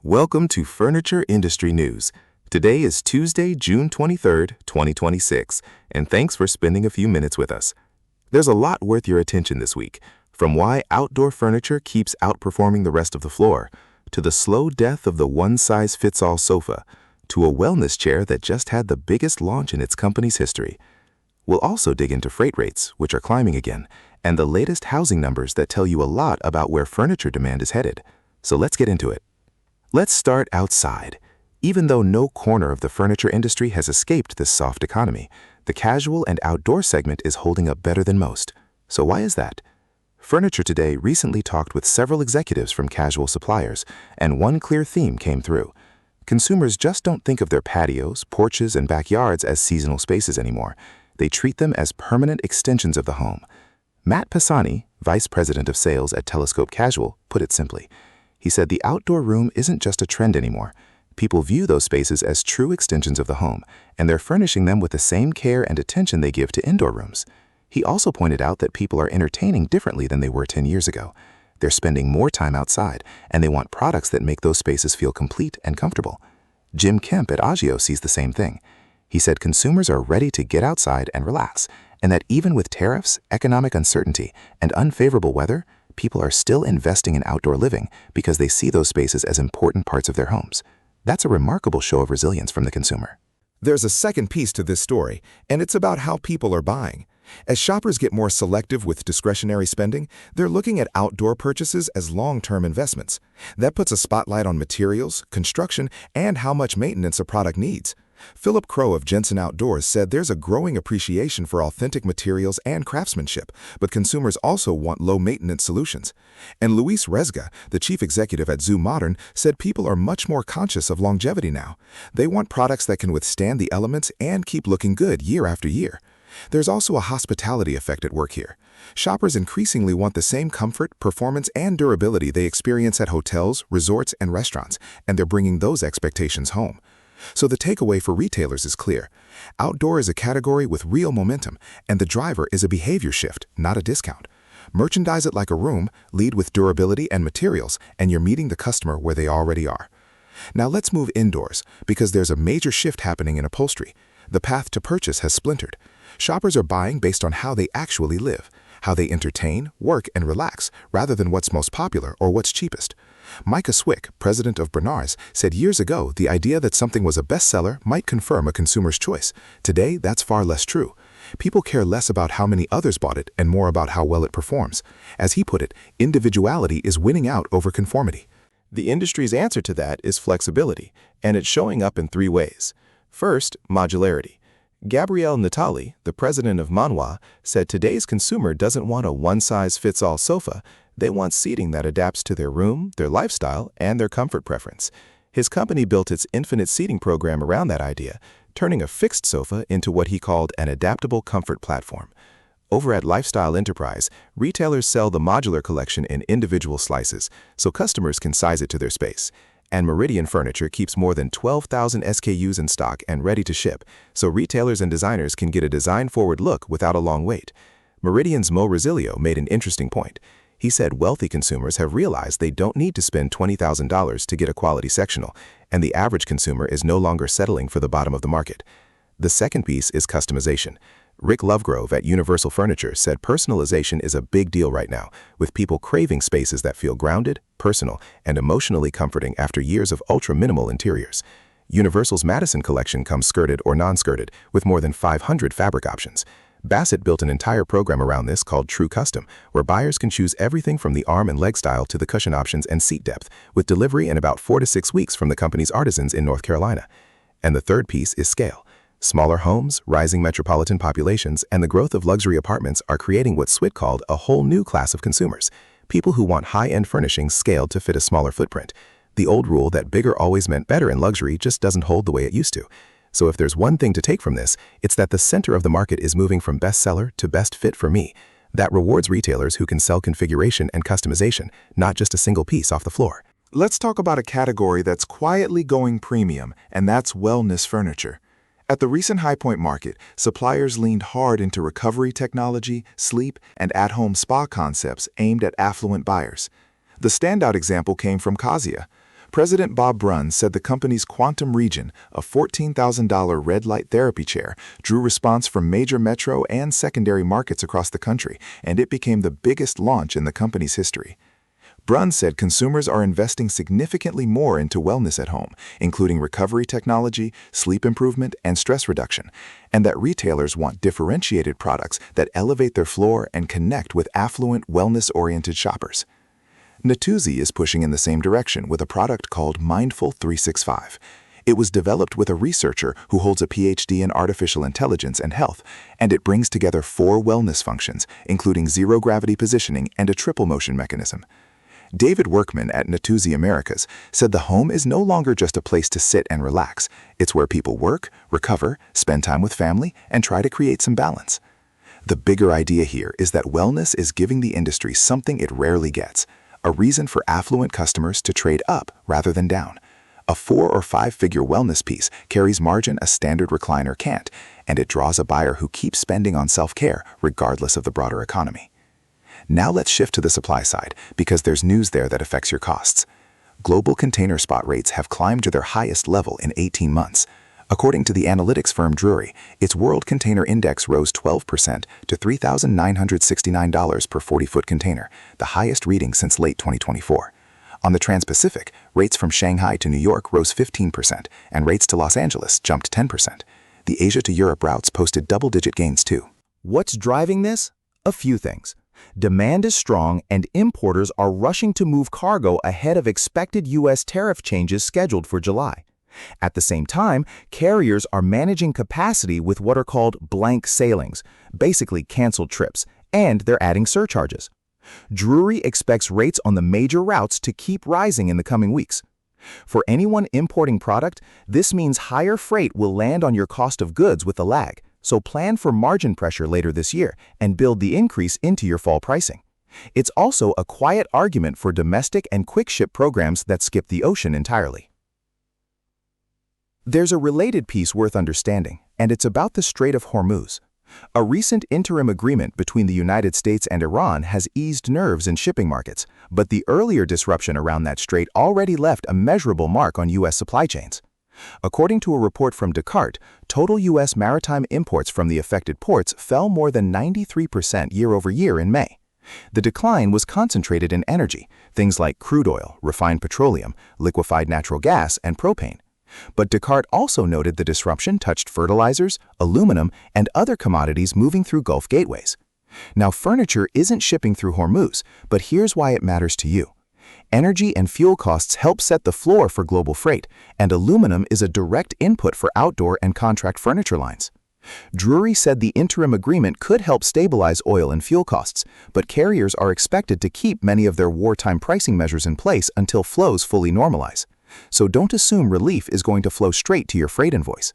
Welcome to Furniture Industry News. Today is Tuesday, June 23rd, 2026, and thanks for spending a few minutes with us. There's a lot worth your attention this week, from why outdoor furniture keeps outperforming the rest of the floor, to the slow death of the one-size-fits-all sofa, to a wellness chair that just had the biggest launch in its company's history. We'll also dig into freight rates, which are climbing again, and the latest housing numbers that tell you a lot about where furniture demand is headed. So let's get into it. Let's start outside. Even though no corner of the furniture industry has escaped this soft economy, the casual and outdoor segment is holding up better than most. So why is that? Furniture Today recently talked with several executives from casual suppliers, and one clear theme came through. Consumers just don't think of their patios, porches, and backyards as seasonal spaces anymore. They treat them as permanent extensions of the home. Matt Pisani, Vice President of Sales at Telescope Casual, put it simply. He said the outdoor room isn't just a trend anymore. People view those spaces as true extensions of the home, and they're furnishing them with the same care and attention they give to indoor rooms. He also pointed out that people are entertaining differently than they were 10 years ago. They're spending more time outside, and they want products that make those spaces feel complete and comfortable. Jim Kemp at Agio sees the same thing. He said consumers are ready to get outside and relax, and that even with tariffs, economic uncertainty, and unfavorable weather, people are still investing in outdoor living because they see those spaces as important parts of their homes. That's a remarkable show of resilience from the consumer. There's a second piece to this story, and it's about how people are buying. As shoppers get more selective with discretionary spending, they're looking at outdoor purchases as long-term investments. That puts a spotlight on materials, construction, and how much maintenance a product needs. Philip Crow of Jensen Outdoors said there's a growing appreciation for authentic materials and craftsmanship, but consumers also want low-maintenance solutions. And Luis Rezga, the chief executive at Zoo Modern, said people are much more conscious of longevity now. They want products that can withstand the elements and keep looking good year after year. There's also a hospitality effect at work here. Shoppers increasingly want the same comfort, performance, and durability they experience at hotels, resorts, and restaurants, and they're bringing those expectations home. So the takeaway for retailers is clear. Outdoor is a category with real momentum, and the driver is a behavior shift, not a discount. Merchandise it like a room, lead with durability and materials, and you're meeting the customer where they already are. Now let's move indoors, because there's a major shift happening in upholstery. The path to purchase has splintered. Shoppers are buying based on how they actually live, how they entertain, work, and relax, rather than what's most popular or what's cheapest. Micah Swick, president of Bernard's, said years ago the idea that something was a bestseller might confirm a consumer's choice. Today, that's far less true. People care less about how many others bought it and more about how well it performs. As he put it, individuality is winning out over conformity. The industry's answer to that is flexibility, and it's showing up in three ways. First, modularity. Gabrielle Natali, the president of Manwa, said today's consumer doesn't want a one-size-fits-all sofa. They want seating that adapts to their room, their lifestyle, and their comfort preference. His company built its infinite seating program around that idea, turning a fixed sofa into what he called an adaptable comfort platform. Over at Lifestyle Enterprise, retailers sell the modular collection in individual slices, so customers can size it to their space. And Meridian Furniture keeps more than 12,000 SKUs in stock and ready to ship, so retailers and designers can get a design-forward look without a long wait. Meridian's Mo Resilio made an interesting point. He said wealthy consumers have realized they don't need to spend $20,000 to get a quality sectional, and the average consumer is no longer settling for the bottom of the market. The second piece is customization. Rick Lovegrove at Universal Furniture said personalization is a big deal right now, with people craving spaces that feel grounded, personal, and emotionally comforting after years of ultra-minimal interiors. Universal's Madison collection comes skirted or non-skirted, with more than 500 fabric options. Bassett built an entire program around this called True Custom, where buyers can choose everything from the arm and leg style to the cushion options and seat depth, with delivery in about 4 to 6 weeks from the company's artisans in North Carolina. And the third piece is scale. Smaller homes, rising metropolitan populations, and the growth of luxury apartments are creating what Swit called a whole new class of consumers, people who want high-end furnishings scaled to fit a smaller footprint. The old rule that bigger always meant better in luxury just doesn't hold the way it used to. So if there's one thing to take from this, it's that the center of the market is moving from bestseller to best fit for me. That rewards retailers who can sell configuration and customization, not just a single piece off the floor. Let's talk about a category that's quietly going premium, and that's wellness furniture. At the recent High Point Market, suppliers leaned hard into recovery technology, sleep, and at-home spa concepts aimed at affluent buyers. The standout example came from Kasia. President Bob Bruns said the company's Quantum Region, a $14,000 red light therapy chair, drew response from major metro and secondary markets across the country, and it became the biggest launch in the company's history. Bruns said consumers are investing significantly more into wellness at home, including recovery technology, sleep improvement, and stress reduction, and that retailers want differentiated products that elevate their floor and connect with affluent, wellness-oriented shoppers. Natuzzi is pushing in the same direction with a product called Mindful 365. It was developed with a researcher who holds a PhD in artificial intelligence and health, and it brings together 4 wellness functions, including zero-gravity positioning and a triple motion mechanism. David Workman at Natuzzi Americas said the home is no longer just a place to sit and relax. It's where people work, recover, spend time with family, and try to create some balance. The bigger idea here is that wellness is giving the industry something it rarely gets, a reason for affluent customers to trade up rather than down. A 4- or 5-figure wellness piece carries margin a standard recliner can't, and it draws a buyer who keeps spending on self-care regardless of the broader economy. Now let's shift to the supply side, because there's news there that affects your costs. Global container spot rates have climbed to their highest level in 18 months. According to the analytics firm Drury, its World Container Index rose 12% to $3,969 per 40-foot container, the highest reading since late 2024. On the Trans-Pacific, rates from Shanghai to New York rose 15%, and rates to Los Angeles jumped 10%. The Asia to Europe routes posted double-digit gains too. What's driving this? A few things. Demand is strong, and importers are rushing to move cargo ahead of expected U.S. tariff changes scheduled for July. At the same time, carriers are managing capacity with what are called blank sailings, basically canceled trips, and they're adding surcharges. Drury expects rates on the major routes to keep rising in the coming weeks. For anyone importing product, this means higher freight will land on your cost of goods with a lag. So plan for margin pressure later this year and build the increase into your fall pricing. It's also a quiet argument for domestic and quick ship programs that skip the ocean entirely. There's a related piece worth understanding, and it's about the Strait of Hormuz. A recent interim agreement between the United States and Iran has eased nerves in shipping markets, but the earlier disruption around that strait already left a measurable mark on U.S. supply chains. According to a report from Descartes, total U.S. maritime imports from the affected ports fell more than 93% year-over-year in May. The decline was concentrated in energy, things like crude oil, refined petroleum, liquefied natural gas, and propane. But Descartes also noted the disruption touched fertilizers, aluminum, and other commodities moving through Gulf gateways. Now, furniture isn't shipping through Hormuz, but here's why it matters to you. Energy and fuel costs help set the floor for global freight, and aluminum is a direct input for outdoor and contract furniture lines. Drury said the interim agreement could help stabilize oil and fuel costs, but carriers are expected to keep many of their wartime pricing measures in place until flows fully normalize. So don't assume relief is going to flow straight to your freight invoice.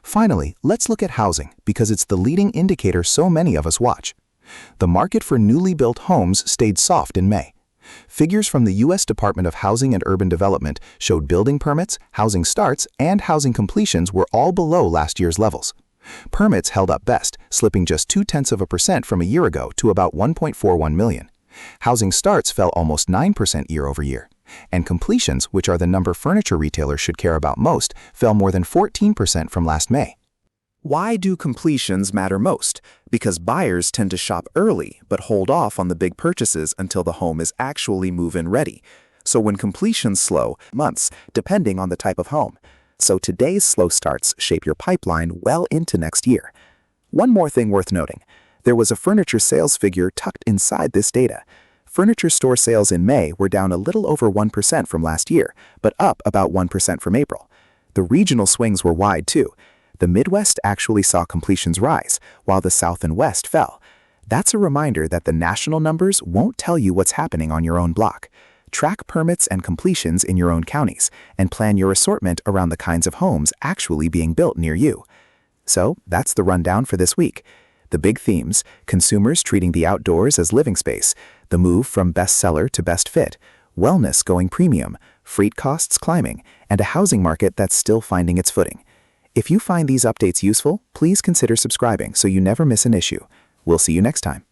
Finally, let's look at housing, because it's the leading indicator so many of us watch. The market for newly built homes stayed soft in May. Figures from the U.S. Department of Housing and Urban Development showed building permits, housing starts, and housing completions were all below last year's levels. Permits held up best, slipping just 0.2% from a year ago to about 1.41 million. Housing starts fell almost 9% year-over-year. And completions, which are the number furniture retailers should care about most, fell more than 14% from last May. Why do completions matter most? Because buyers tend to shop early but hold off on the big purchases until the home is actually move-in ready. So when completions slow, months, depending on the type of home. So today's slow starts shape your pipeline well into next year. One more thing worth noting. There was a furniture sales figure tucked inside this data. Furniture store sales in May were down a little over 1% from last year, but up about 1% from April. The regional swings were wide too. The Midwest actually saw completions rise, while the South and West fell. That's a reminder that the national numbers won't tell you what's happening on your own block. Track permits and completions in your own counties, and plan your assortment around the kinds of homes actually being built near you. So that's the rundown for this week. The big themes: consumers treating the outdoors as living space, the move from bestseller to best fit, wellness going premium, freight costs climbing, and a housing market that's still finding its footing. If you find these updates useful, please consider subscribing so you never miss an issue. We'll see you next time.